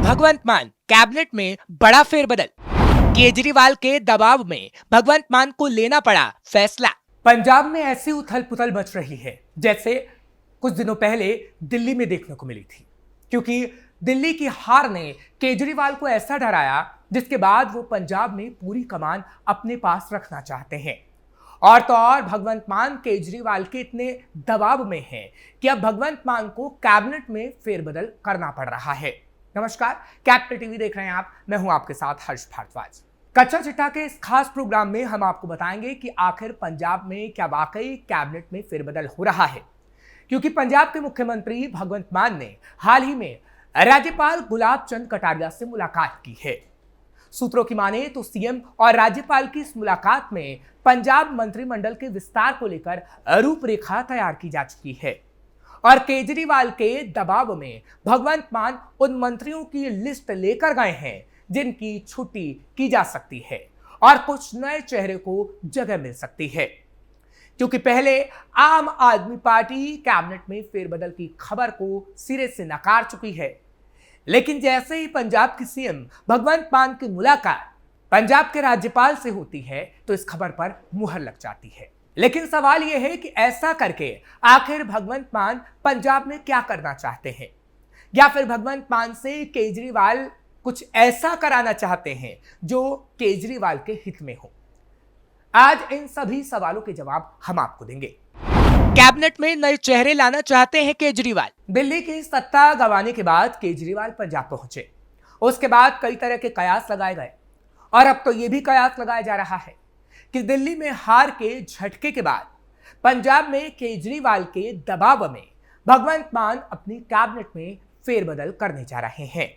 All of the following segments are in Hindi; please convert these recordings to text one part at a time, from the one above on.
भगवंत मान कैबिनेट में बड़ा फेरबदल। केजरीवाल के दबाव में भगवंत मान को लेना पड़ा फैसला। पंजाब में ऐसी उथल पुथल मच रही है जैसे कुछ दिनों पहले दिल्ली में देखने को मिली थी, क्योंकि दिल्ली की हार ने केजरीवाल को ऐसा डराया जिसके बाद वो पंजाब में पूरी कमान अपने पास रखना चाहते हैं। और तो और भगवंत मान केजरीवाल के इतने दबाव में हैं कि अब भगवंत मान को कैबिनेट में फेरबदल करना पड़ रहा है। नमस्कार, कैपिटल टीवी देख रहे हैं आप, मैं हूं आपके साथ हर्ष भारद्वाज। कच्चा चिट्ठा के इस खास प्रोग्राम में हम आपको बताएंगे कि आखिर पंजाब में क्या वाकई कैबिनेट में फेरबदल हो रहा है, क्योंकि पंजाब के मुख्यमंत्री भगवंत मान ने हाल ही में राज्यपाल गुलाब चंद कटारिया से मुलाकात की है। सूत्रों की माने तो सीएम और राज्यपाल की इस मुलाकात में पंजाब मंत्रिमंडल के विस्तार को लेकर रूपरेखा तैयार की जा चुकी है और केजरीवाल के दबाव में भगवंत मान उन मंत्रियों की लिस्ट लेकर गए हैं जिनकी छुट्टी की जा सकती है और कुछ नए चेहरे को जगह मिल सकती है, क्योंकि पहले आम आदमी पार्टी कैबिनेट में फेरबदल की खबर को सिरे से नकार चुकी है। लेकिन जैसे ही पंजाब की सीएम भगवंत मान की मुलाकात पंजाब के राज्यपाल से होती है तो इस खबर पर मुहर लग जाती है। लेकिन सवाल यह है कि ऐसा करके आखिर भगवंत मान पंजाब में क्या करना चाहते हैं, या फिर भगवंत मान से केजरीवाल कुछ ऐसा कराना चाहते हैं जो केजरीवाल के हित में हो। आज इन सभी सवालों के जवाब हम आपको देंगे। कैबिनेट में नए चेहरे लाना चाहते हैं केजरीवाल। दिल्ली की सत्ता गंवाने के बाद केजरीवाल पंजाब पहुंचे। उसके बाद कई तरह के कयास लगाए गए और अब तो यह भी कयास लगाया जा रहा है कि दिल्ली में हार के झटके के बाद पंजाब में केजरीवाल के दबाव में भगवंत मान अपनी कैबिनेट में फेरबदल करने जा रहे हैं।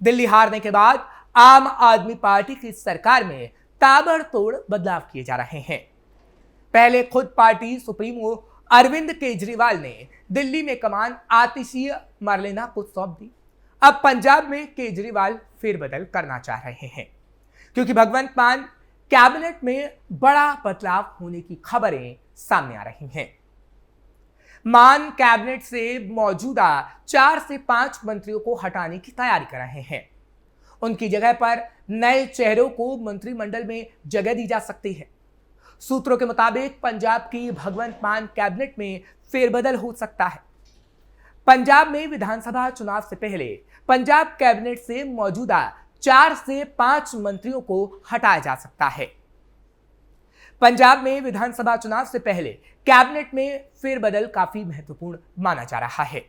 दिल्ली हारने के बाद आम आदमी पार्टी की सरकार में ताबड़तोड़ बदलाव किए जा रहे हैं। पहले खुद पार्टी सुप्रीमो अरविंद केजरीवाल ने दिल्ली में कमान आतिशीय मरलेना को सौंप दी। अब पंजाब में केजरीवाल फेरबदल करना चाह रहे हैं, क्योंकि भगवंत मान कैबिनेट में बड़ा बदलाव होने की खबरें सामने आ रही हैं। मान कैबिनेट से मौजूदा 4 से 5 मंत्रियों को हटाने की तैयारी कर रहे हैं। उनकी जगह पर नए चेहरों को मंत्रिमंडल में जगह दी जा सकती है। सूत्रों के मुताबिक पंजाब की भगवंत मान कैबिनेट में फेरबदल हो सकता है। पंजाब में विधानसभा चुनाव से पहले पंजाब कैबिनेट से मौजूदा 4 से 5 मंत्रियों को हटाया जा सकता है। पंजाब में विधानसभा चुनाव से पहले कैबिनेट में फेरबदल काफी महत्वपूर्ण माना जा रहा है।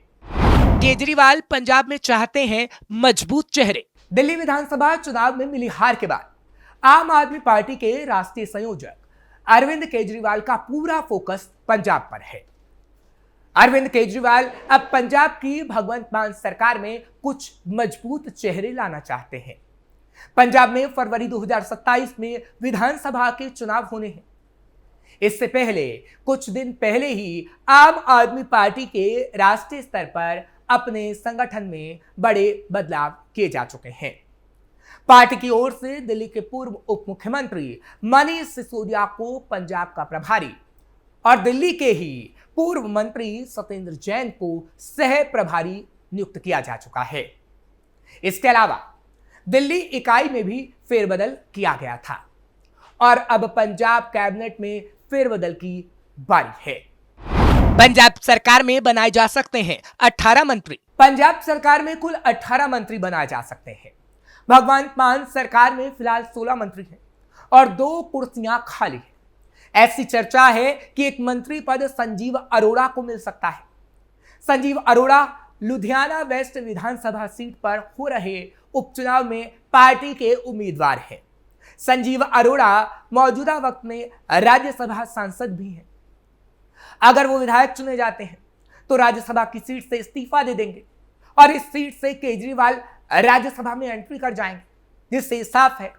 केजरीवाल पंजाब में चाहते हैं मजबूत चेहरे। दिल्ली विधानसभा चुनाव में मिली हार के बाद आम आदमी पार्टी के राष्ट्रीय संयोजक अरविंद केजरीवाल का पूरा फोकस पंजाब पर है। अरविंद केजरीवाल अब पंजाब की भगवंत मान सरकार में कुछ मजबूत चेहरे लाना चाहते हैं। पंजाब में फरवरी 2027 में विधानसभा के चुनाव होने हैं। इससे पहले कुछ दिन पहले ही आम आदमी पार्टी के राष्ट्रीय स्तर पर अपने संगठन में बड़े बदलाव किए जा चुके हैं। पार्टी की ओर से दिल्ली के पूर्व उप मुख्यमंत्री मनीष सिसोदिया को पंजाब का प्रभारी और दिल्ली के ही पूर्व मंत्री सत्येंद्र जैन को सह प्रभारी नियुक्त किया जा चुका है। इसके अलावा दिल्ली इकाई में भी फेरबदल किया गया था और अब पंजाब कैबिनेट में फेरबदल की बारी है। पंजाब सरकार में बनाए जा सकते हैं 18 मंत्री। पंजाब सरकार में कुल 18 मंत्री बनाए जा सकते हैं। भगवंत मान सरकार में फिलहाल 16 मंत्री हैं और 2 कुर्सियां खाली हैं। ऐसी चर्चा है कि एक मंत्री पद संजीव अरोड़ा को मिल सकता है। संजीव अरोड़ा लुधियाना वेस्ट विधानसभा सीट पर हो रहे उपचुनाव में पार्टी के उम्मीदवार हैं। संजीव अरोड़ा मौजूदा वक्त में राज्यसभा सांसद भी हैं। अगर वो विधायक चुने जाते हैं तो राज्यसभा की सीट से इस्तीफा दे देंगे और इस सीट से केजरीवाल राज्यसभा में एंट्री कर जाएंगे, जिससे साफ है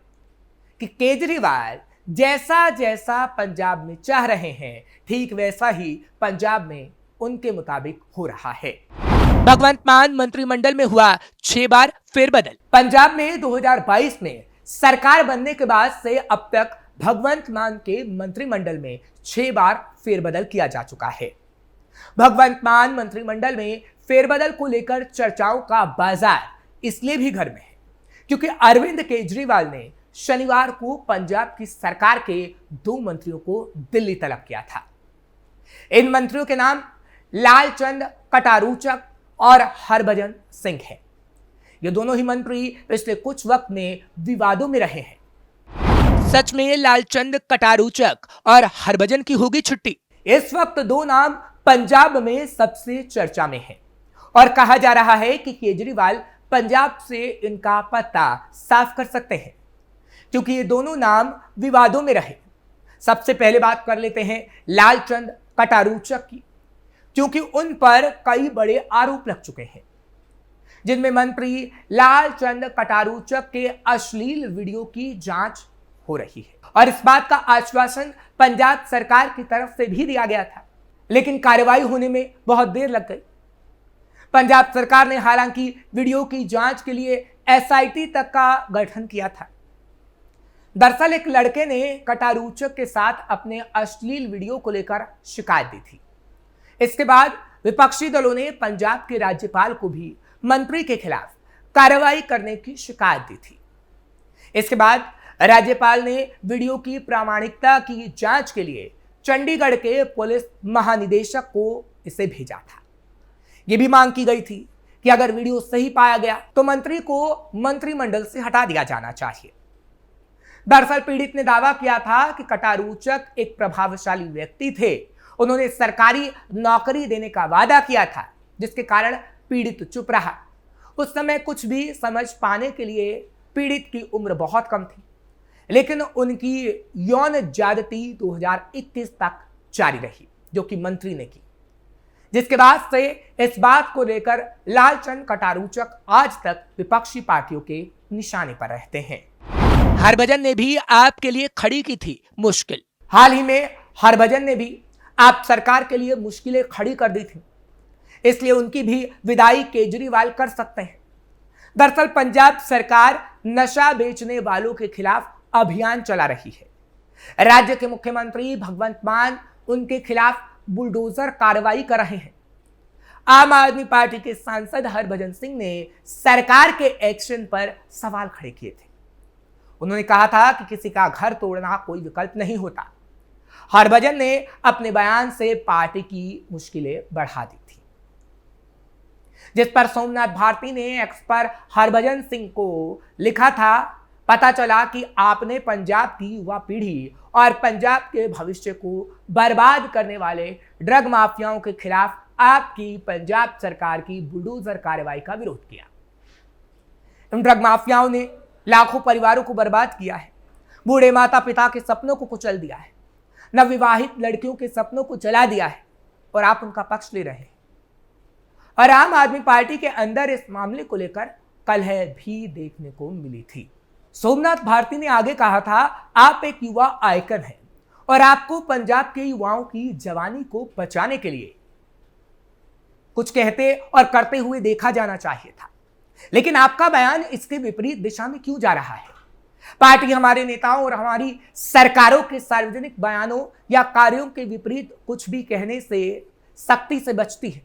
कि केजरीवाल जैसा जैसा पंजाब में चाह रहे हैं ठीक वैसा ही पंजाब में उनके मुताबिक हो रहा है। भगवंत मान मंत्रिमंडल में हुआ 6 बार फेरबदल। पंजाब में 2022 में सरकार बनने के बाद से अब तक भगवंत मान के मंत्रिमंडल में 6 बार फेरबदल किया जा चुका है। भगवंत मान मंत्रिमंडल में फेरबदल को लेकर चर्चाओं का बाजार इसलिए भी घर में है क्योंकि अरविंद केजरीवाल ने शनिवार को पंजाब की सरकार के 2 मंत्रियों को दिल्ली तलब किया था। इन मंत्रियों के नाम लालचंद कटारूचक और हरभजन सिंह है। ये दोनों ही मंत्री पिछले कुछ वक्त में विवादों में रहे हैं। सच में लालचंद कटारूचक और हरभजन की होगी छुट्टी। इस वक्त 2 नाम पंजाब में सबसे चर्चा में हैं और कहा जा रहा है कि केजरीवाल पंजाब से इनका पत्ता साफ कर सकते हैं क्योंकि ये दोनों नाम विवादों में रहे। सबसे पहले बात कर लेते हैं लालचंद कटारूचक की, क्योंकि उन पर कई बड़े आरोप लग चुके हैं जिनमें मंत्री लालचंद कटारूचक के अश्लील वीडियो की जांच हो रही है और इस बात का आश्वासन पंजाब सरकार की तरफ से भी दिया गया था, लेकिन कार्रवाई होने में बहुत देर लग गई। पंजाब सरकार ने हालांकि वीडियो की जांच के लिए एसआईटी तक का गठन किया था। दरअसल एक लड़के ने कटारूचक के साथ अपने अश्लील वीडियो को लेकर शिकायत दी थी। इसके बाद विपक्षी दलों ने पंजाब के राज्यपाल को भी मंत्री के खिलाफ कार्रवाई करने की शिकायत दी थी। इसके बाद राज्यपाल ने वीडियो की प्रामाणिकता की जांच के लिए चंडीगढ़ के पुलिस महानिदेशक को इसे भेजा था। यह भी मांग की गई थी कि अगर वीडियो सही पाया गया तो मंत्री को मंत्रिमंडल से हटा दिया जाना चाहिए। दरअसल पीड़ित ने दावा किया था कि कटारूचक एक प्रभावशाली व्यक्ति थे। उन्होंने सरकारी नौकरी देने का वादा किया था, जिसके कारण पीड़ित चुप रहा। उस समय कुछ भी समझ पाने के लिए पीड़ित की उम्र बहुत कम थी, लेकिन उनकी यौन ज्यादती 2021 तक जारी रही, जो कि मंत्री ने की, जिसके बाद से इस बात को लेकर लालचंद कटारूचक आज तक विपक्षी पार्टियों के निशाने पर रहते हैं। हरभजन ने भी आपके लिए खड़ी की थी मुश्किल। हाल ही में हरभजन ने भी आप सरकार के लिए मुश्किलें खड़ी कर दी थी, इसलिए उनकी भी विदाई केजरीवाल कर सकते हैं। दरअसल पंजाब सरकार नशा बेचने वालों के खिलाफ अभियान चला रही है। राज्य के मुख्यमंत्री भगवंत मान उनके खिलाफ बुलडोजर कार्रवाई कर रहे हैं। आम आदमी पार्टी के सांसद हरभजन सिंह ने सरकार के एक्शन पर सवाल खड़े किए थे। उन्होंने कहा था कि किसी का घर तोड़ना कोई विकल्प नहीं होता। हरभजन ने अपने बयान से पार्टी की मुश्किलें बढ़ा दी थी, जिस पर सोमनाथ भारती ने एक्स पर हरभजन सिंह को लिखा था, पता चला कि आपने पंजाब की युवा पीढ़ी और पंजाब के भविष्य को बर्बाद करने वाले ड्रग माफियाओं के खिलाफ आपकी पंजाब सरकार की बुलडोजर कार्रवाई का विरोध किया। इन ड्रग माफियाओं ने लाखों परिवारों को बर्बाद किया है, बूढ़े माता पिता के सपनों को कुचल दिया है, नवविवाहित लड़कियों के सपनों को जला दिया है और आप उनका पक्ष ले रहे हैं। और आम आदमी पार्टी के अंदर इस मामले को लेकर कलह भी देखने को मिली थी। सोमनाथ भारती ने आगे कहा था, आप एक युवा आइकन हैं और आपको पंजाब के युवाओं की जवानी को बचाने के लिए कुछ कहते और करते हुए देखा जाना चाहिए था, लेकिन आपका बयान इसके विपरीत दिशा में क्यों जा रहा है? पार्टी हमारे नेताओं और हमारी सरकारों के सार्वजनिक बयानों या कार्यों के विपरीत कुछ भी कहने से सख्ती से बचती है।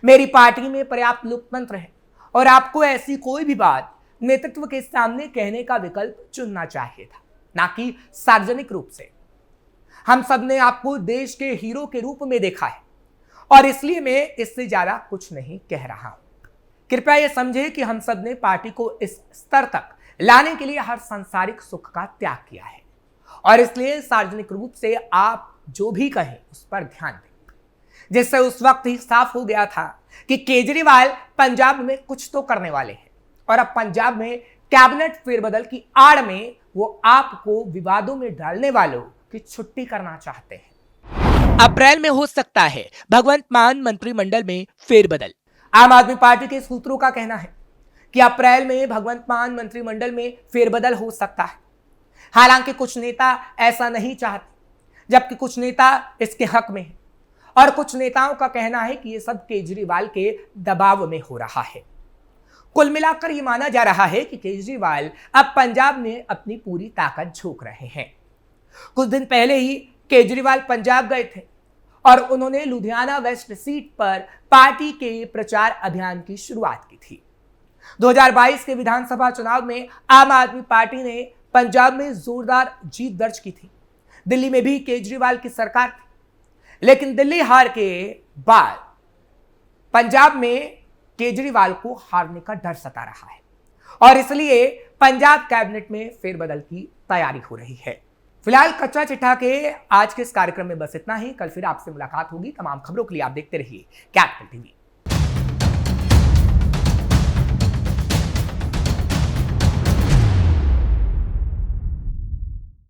मेरी पार्टी में पर्याप्त लोकतंत्र है और आपको ऐसी कोई भी बात नेतृत्व के सामने कहने का विकल्प चुनना चाहिए था, ना कि सार्वजनिक रूप से। हम सब ने आपको देश के हीरो के रूप में देखा है और इसलिए मैं इससे ज्यादा कुछ नहीं कह रहा हूं। कृपया यह समझे कि हम सब ने पार्टी को इस स्तर तक लाने के लिए हर सांसारिक सुख का त्याग किया है और इसलिए सार्वजनिक रूप से आप जो भी कहें उस पर ध्यान दें, जिससे उस वक्त ही साफ हो गया था कि केजरीवाल पंजाब में कुछ तो करने वाले हैं और अब पंजाब में कैबिनेट फेरबदल की आड़ में वो आपको विवादों में डालने वालों की छुट्टी करना चाहते हैं। अप्रैल में हो सकता है भगवंत मान मंत्रिमंडल में फेरबदल। आम आदमी पार्टी के सूत्रों का कहना है कि अप्रैल में भगवंत मान मंत्रिमंडल में फेरबदल हो सकता है। हालांकि कुछ नेता ऐसा नहीं चाहते, जबकि कुछ नेता इसके हक में हैं और कुछ नेताओं का कहना है कि यह सब केजरीवाल के दबाव में हो रहा है। कुल मिलाकर यह माना जा रहा है कि केजरीवाल अब पंजाब में अपनी पूरी ताकत झोंक रहे हैं। कुछ दिन पहले ही केजरीवाल पंजाब गए थे और उन्होंने लुधियाना वेस्ट सीट पर पार्टी के प्रचार अभियान की शुरुआत की थी। 2022 के विधानसभा चुनाव में आम आदमी पार्टी ने पंजाब में जोरदार जीत दर्ज की थी। दिल्ली में भी केजरीवाल की सरकार थी, लेकिन दिल्ली हार के बाद पंजाब में केजरीवाल को हारने का डर सता रहा है और इसलिए पंजाब कैबिनेट में फेरबदल की तैयारी हो रही है। फिलहाल कच्चा चिट्ठा के आज के इस कार्यक्रम में बस इतना ही। कल फिर आपसे मुलाकात होगी। तमाम खबरों के लिए आप देखते रहिए कैपिटल टीवी।